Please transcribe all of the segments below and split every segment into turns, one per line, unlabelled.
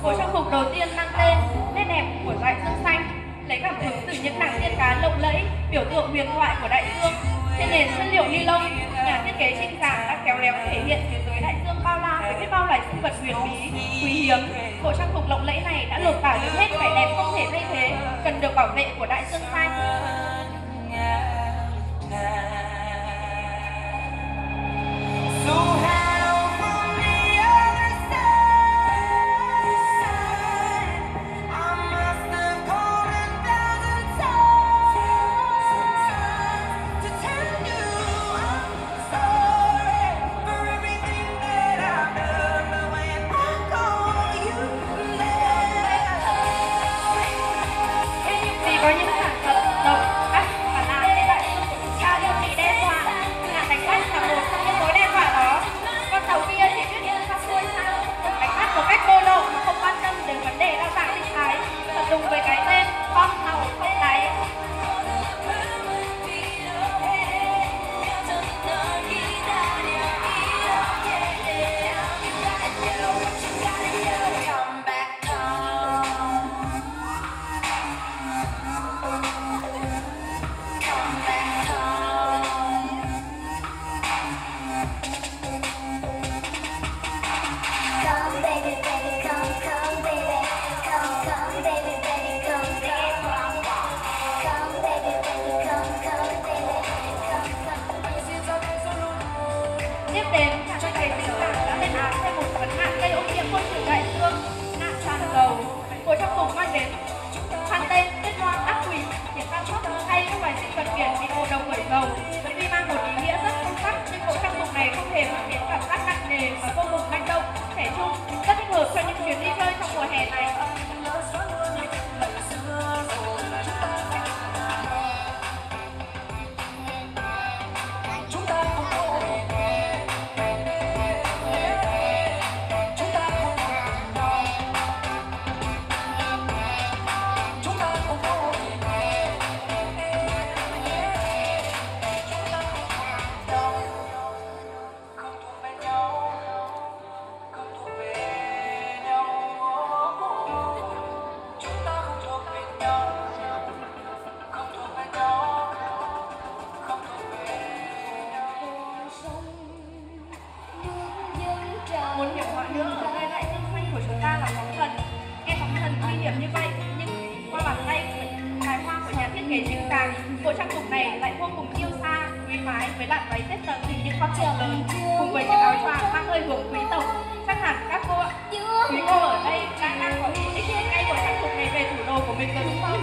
Bộ trang phục đầu tiên mang tên Nét đẹp của Đại Dương Xanh, lấy cảm hứng từ những nàng tiên cá lộng lẫy, biểu tượng huyền thoại của đại dương. Trên nền chất liệu ni lông, nhà thiết kế Trinh Giảng đã khéo léo thể hiện thế giới đại dương bao la với biết bao loài sinh vật huyền bí, quý hiếm. Bộ trang phục lộng lẫy này đã lột tả được hết vẻ đẹp không thể thay thế, cần được bảo vệ của Đại Dương Xanh. Có những sản vật độc, đắt và lạ trên đại dương của chúng ta đều bị đe dọa. Nạn đánh bắt là một trong những mối đe dọa đó. Con tàu kia chỉ biết đi xong xuôi sao, đánh bắt một cách cô lộ mà không quan tâm đến vấn đề đa dạng sinh thái, thật đúng với cái tên con tàu không đáy. Tiếp đến, nhà thiết kế Trinh Giảng đã lên án thêm một vấn nạn gây ô nhiễm môi trường đại dương, nạn tràn dầu. Bộ trang phục mang đến mang tên Tuyết Loan ác quỷ, để chăm sóc hay các loài sinh vật biển bị ngộ độc bởi dầu. Vẫn tuy mang một ý nghĩa rất sâu sắc, nhưng bộ trang phục này không hề mang đến cảm giác nặng nề và vô cùng manh động, trẻ trung, rất thích hợp cho những chuyến đi chơi trong mùa hè này. Một hiểm họa nữa của nơi đại dương xanh của chúng ta là sóng thần. Nghe sóng thần nguy hiểm như vậy, nhưng qua bàn tay tài hoa của nhà thiết kế Trinh Giảng, bộ trang phục này lại vô cùng yêu xa, quý phái với làn váy tết tầng hình những con rồng lớn, cùng với chiếc áo choàng mang hơi hướng quý tộc. Chắc hẳn các quý cô ở đây đang có ý định ngay bộ trang phục này về thủ đô của mình rồi đúng không?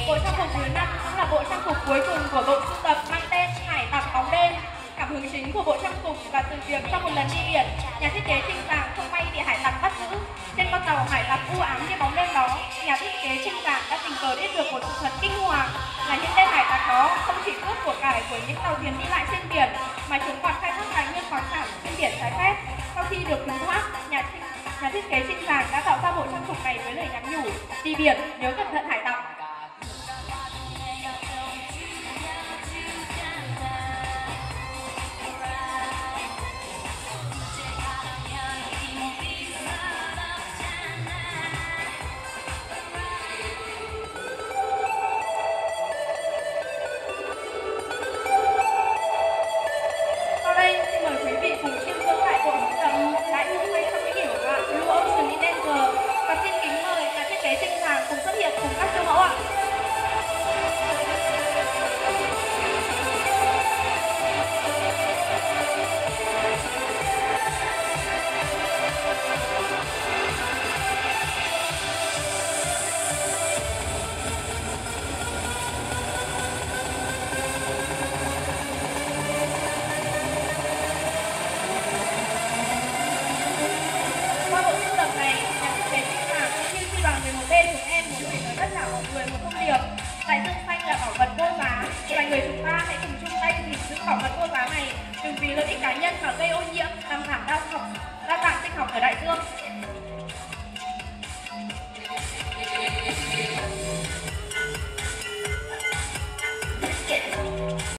Bộ trang phục thứ 5 cũng là bộ trang phục cuối cùng của bộ sưu tập mang tên Hải tặc bóng đêm. Cảm hứng chính của bộ trang phục là từ việc trong một lần đi biển, nhà thiết kế Trinh Giảng không may bị hải tặc bắt giữ. Trên con tàu hải tặc u ám như bóng đêm đó, nhà thiết kế Trinh Giảng đã tình cờ biết được một sự thật kinh hoàng là những tên hải tặc đó không chỉ cướp của cải của những tàu thuyền đi lại trên biển, mà chúng còn khai thác tài nguyên khoáng sản trên biển trái phép. Sau khi được cứu thoát, nhà thiết kế Trinh Giảng đã tạo ra bộ trang phục này với lời nhắn nhủ: đi biển nhớ cẩn thận hải tặc. Sau đây, xin mời quý vị cùng chiêm ngưỡng lại bộ sưu tập Đại Dương Xanh trong cái kiểu Blue Ocean in Danger, và xin kính mời nhà thiết kế Trinh Giảng cùng xuất hiện cùng các siêu mẫu ạ. bảo mật cô giáo này đừng vì lợi ích cá nhân mà gây ô nhiễm